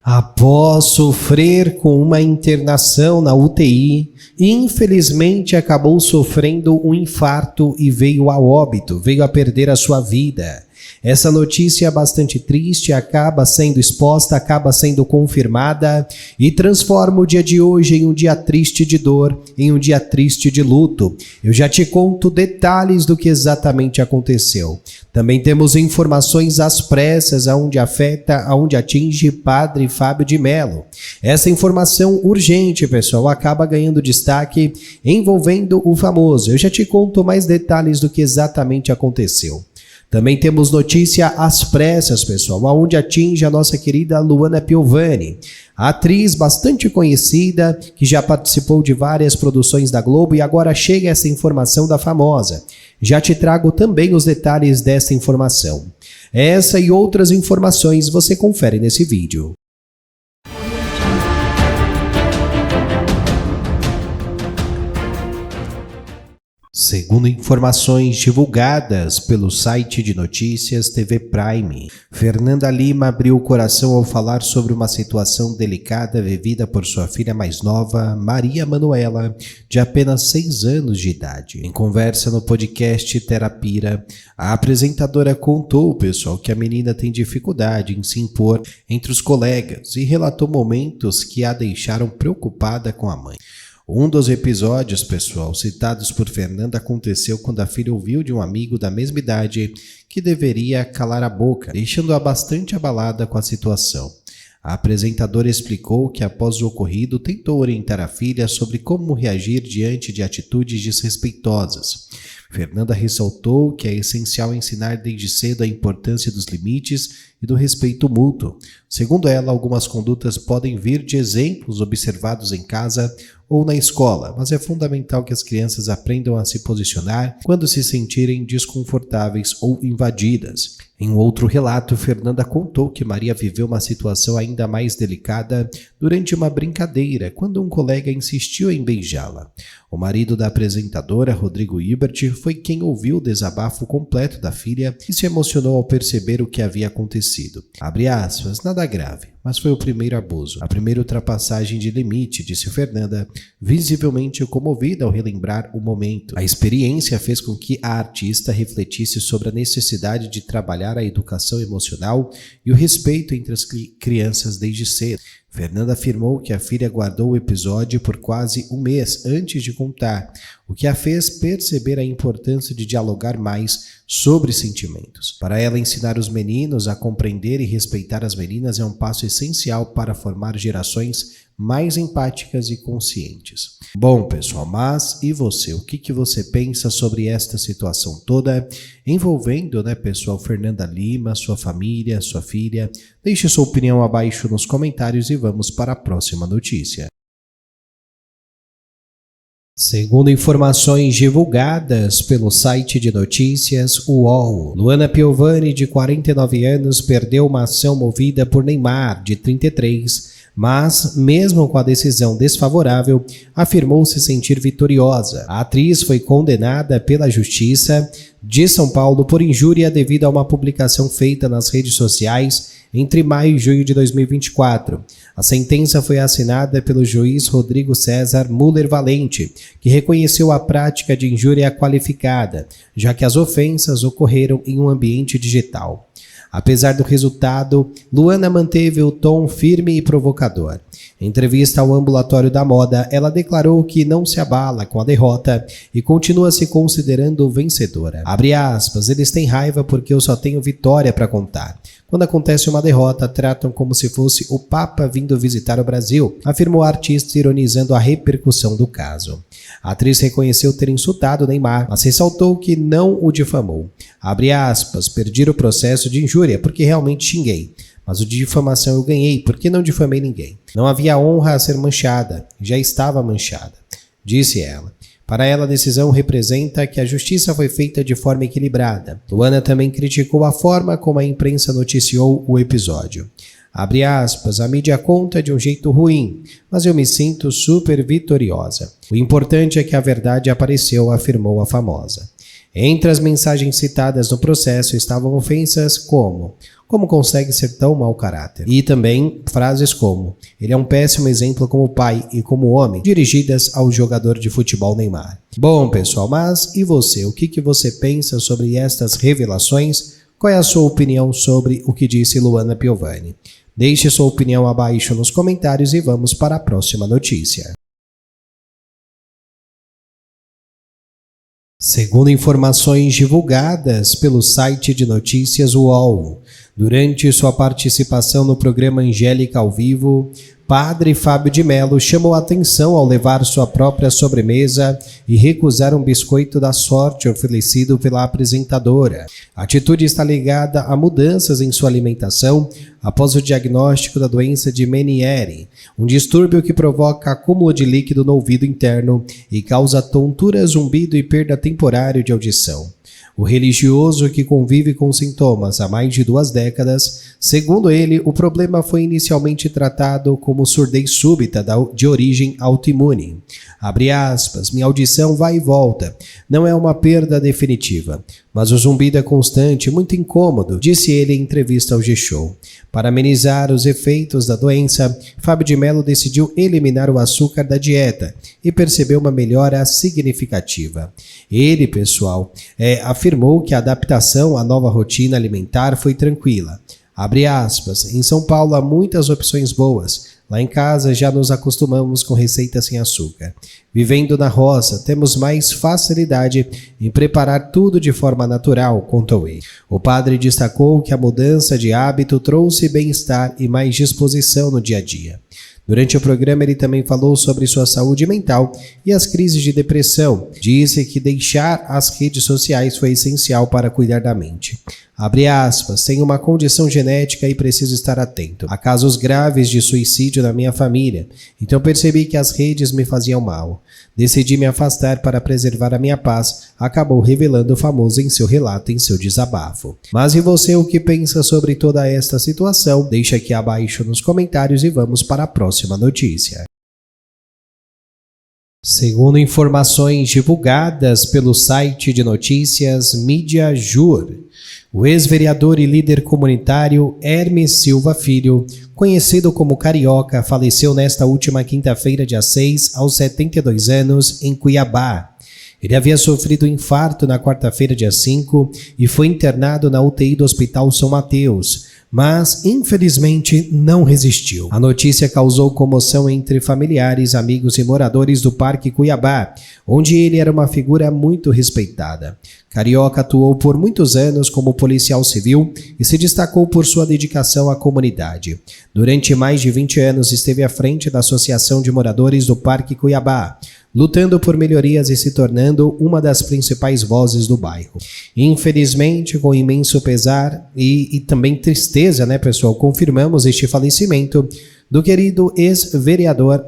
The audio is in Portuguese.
Após sofrer com uma internação na UTI, infelizmente acabou sofrendo um infarto e veio a óbito, veio a perder a sua vida. Essa notícia bastante triste acaba sendo exposta, acaba sendo confirmada e transforma o dia de hoje em um dia triste de dor, em um dia triste de luto. Eu já te conto detalhes do que exatamente aconteceu. Também temos informações às pressas, aonde atinge Padre Fábio de Mello. Essa informação urgente, pessoal, acaba ganhando destaque envolvendo o famoso. Eu já te conto mais detalhes do que exatamente aconteceu. Também temos notícia às pressas, pessoal, aonde atinge a nossa querida Luana Piovani, a atriz bastante conhecida, que já participou de várias produções da Globo e agora chega essa informação da famosa. Já te trago também os detalhes dessa informação. Essa e outras informações você confere nesse vídeo. Segundo informações divulgadas pelo site de notícias TV Prime, Fernanda Lima abriu o coração ao falar sobre uma situação delicada vivida por sua filha mais nova, Maria Manuela, de apenas 6 anos de idade. Em conversa no podcast Terapira, a apresentadora contou, pessoal, que a menina tem dificuldade em se impor entre os colegas e relatou momentos que a deixaram preocupada com a mãe. Um dos episódios, pessoal, citados por Fernanda aconteceu quando a filha ouviu de um amigo da mesma idade que deveria calar a boca, deixando-a bastante abalada com a situação. A apresentadora explicou que após o ocorrido tentou orientar a filha sobre como reagir diante de atitudes desrespeitosas. Fernanda ressaltou que é essencial ensinar desde cedo a importância dos limites e do respeito mútuo. Segundo ela, algumas condutas podem vir de exemplos observados em casa ou na escola, mas é fundamental que as crianças aprendam a se posicionar quando se sentirem desconfortáveis ou invadidas. Em um outro relato, Fernanda contou que Maria viveu uma situação ainda mais delicada durante uma brincadeira, quando um colega insistiu em beijá-la. O marido da apresentadora, Rodrigo Hilbert, foi quem ouviu o desabafo completo da filha e se emocionou ao perceber o que havia acontecido. Abre aspas, nada grave, mas foi o primeiro abuso, a primeira ultrapassagem de limite, disse Fernanda, visivelmente comovida ao relembrar o momento. A experiência fez com que a artista refletisse sobre a necessidade de trabalhar a educação emocional e o respeito entre as crianças desde cedo. Fernanda afirmou que a filha guardou o episódio por quase um mês antes de contar, o que a fez perceber a importância de dialogar mais sobre sentimentos. Para ela, ensinar os meninos a compreender e respeitar as meninas é um passo essencial para formar gerações mais empáticas e conscientes. Bom, pessoal, mas e você? O que você pensa sobre esta situação toda envolvendo, pessoal, Fernanda Lima, sua família, sua filha? Deixe sua opinião abaixo nos comentários e vamos para a próxima notícia. Segundo informações divulgadas pelo site de notícias UOL, Luana Piovani, de 49 anos, perdeu uma ação movida por Neymar, de 33, mas, mesmo com a decisão desfavorável, afirmou se sentir vitoriosa. A atriz foi condenada pela Justiça de São Paulo por injúria devido a uma publicação feita nas redes sociais entre maio e junho de 2024. A sentença foi assinada pelo juiz Rodrigo César Müller Valente, que reconheceu a prática de injúria qualificada, já que as ofensas ocorreram em um ambiente digital. Apesar do resultado, Luana manteve o tom firme e provocador. Em entrevista ao Ambulatório da Moda, ela declarou que não se abala com a derrota e continua se considerando vencedora. Abre aspas, eles têm raiva porque eu só tenho vitória para contar. Quando acontece uma derrota, tratam como se fosse o Papa vindo visitar o Brasil, afirmou a artista, ironizando a repercussão do caso. A atriz reconheceu ter insultado Neymar, mas ressaltou que não o difamou. Abre aspas, perdi o processo de injúria porque realmente xinguei, mas o de difamação eu ganhei porque não difamei ninguém. Não havia honra a ser manchada, já estava manchada, disse ela. Para ela, a decisão representa que a justiça foi feita de forma equilibrada. Luana também criticou a forma como a imprensa noticiou o episódio. Abre aspas, a mídia conta de um jeito ruim, mas eu me sinto super vitoriosa. O importante é que a verdade apareceu, afirmou a famosa. Entre as mensagens citadas no processo estavam ofensas como consegue ser tão mau caráter? E também frases como ele é um péssimo exemplo como pai e como homem, dirigidas ao jogador de futebol Neymar. Bom, pessoal, mas e você? O que você pensa sobre estas revelações? Qual é a sua opinião sobre o que disse Luana Piovani? Deixe sua opinião abaixo nos comentários e vamos para a próxima notícia. Segundo informações divulgadas pelo site de notícias UOL, durante sua participação no programa Angélica ao Vivo, Padre Fábio de Mello chamou atenção ao levar sua própria sobremesa e recusar um biscoito da sorte oferecido pela apresentadora. A atitude está ligada a mudanças em sua alimentação após o diagnóstico da doença de Meniere, um distúrbio que provoca acúmulo de líquido no ouvido interno e causa tontura, zumbido e perda temporária de audição. O religioso, que convive com sintomas há mais de 2 décadas, segundo ele, o problema foi inicialmente tratado como surdez súbita de origem autoimune. Abre aspas, minha audição vai e volta, não é uma perda definitiva, mas o zumbido é constante, muito incômodo, disse ele em entrevista ao G-Show. Para amenizar os efeitos da doença, Fábio de Mello decidiu eliminar o açúcar da dieta e percebeu uma melhora significativa. Ele, pessoal, afirmou que a adaptação à nova rotina alimentar foi tranquila. Abre aspas, em São Paulo há muitas opções boas. Lá em casa já nos acostumamos com receitas sem açúcar. Vivendo na roça, temos mais facilidade em preparar tudo de forma natural, contou ele. O padre destacou que a mudança de hábito trouxe bem-estar e mais disposição no dia a dia. Durante o programa, ele também falou sobre sua saúde mental e as crises de depressão. Disse que deixar as redes sociais foi essencial para cuidar da mente. Abre aspas, tenho uma condição genética e preciso estar atento. Há casos graves de suicídio na minha família, então percebi que as redes me faziam mal. Decidi me afastar para preservar a minha paz, acabou revelando o famoso em seu relato, em seu desabafo. Mas e você, o que pensa sobre toda esta situação? Deixa aqui abaixo nos comentários e vamos para a próxima notícia. Segundo informações divulgadas pelo site de notícias Mídia Jur, o ex-vereador e líder comunitário Hermes Silva Filho, conhecido como Carioca, faleceu nesta última quinta-feira, dia 6, aos 72 anos, em Cuiabá. Ele havia sofrido um infarto na quarta-feira, dia 5, e foi internado na UTI do Hospital São Mateus, mas infelizmente não resistiu. A notícia causou comoção entre familiares, amigos e moradores do Parque Cuiabá, onde ele era uma figura muito respeitada. Carioca atuou por muitos anos como policial civil e se destacou por sua dedicação à comunidade. Durante mais de 20 anos esteve à frente da Associação de Moradores do Parque Cuiabá, lutando por melhorias e se tornando uma das principais vozes do bairro. Infelizmente, com imenso pesar e também tristeza, pessoal, confirmamos este falecimento do querido ex-vereador